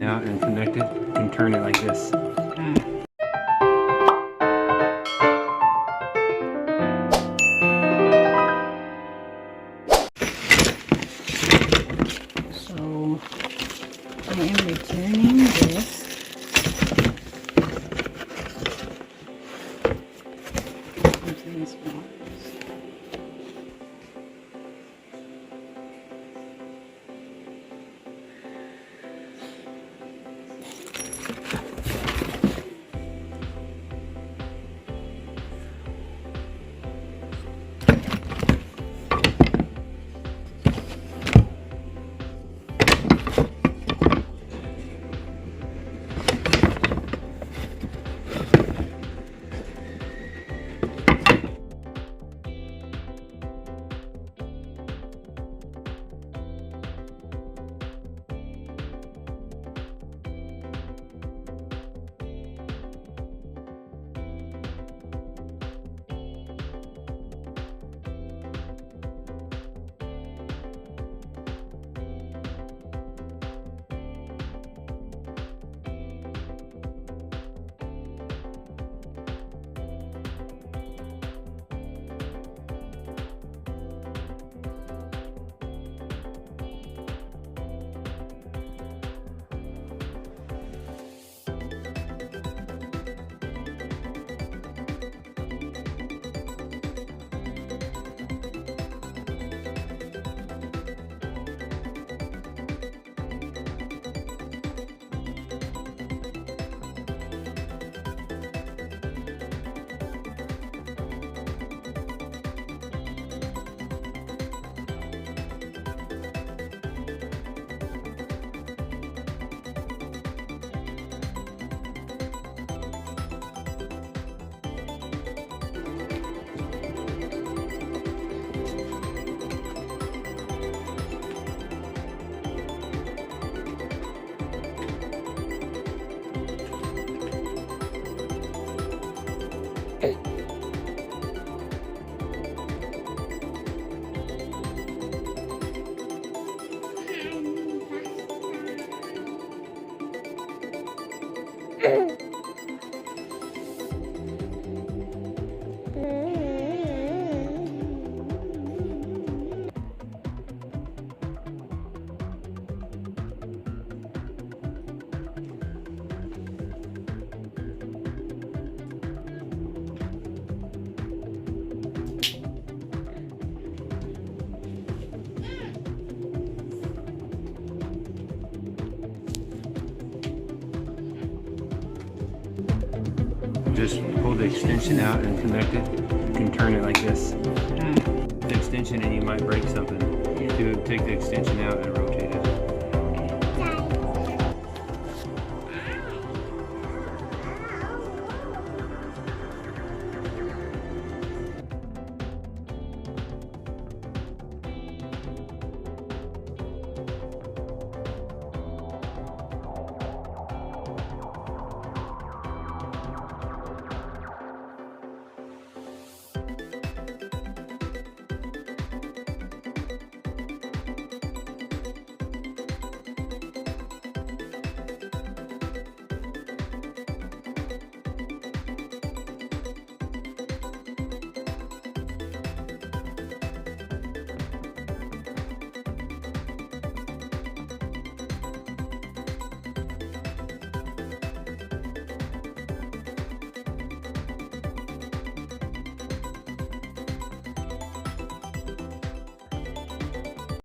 out and connect it, you can turn it like this. So I am returning this. Into this box. Just pull the extension out and connect it. You can turn it like this. The extension, and you might break something. To take the extension out and roll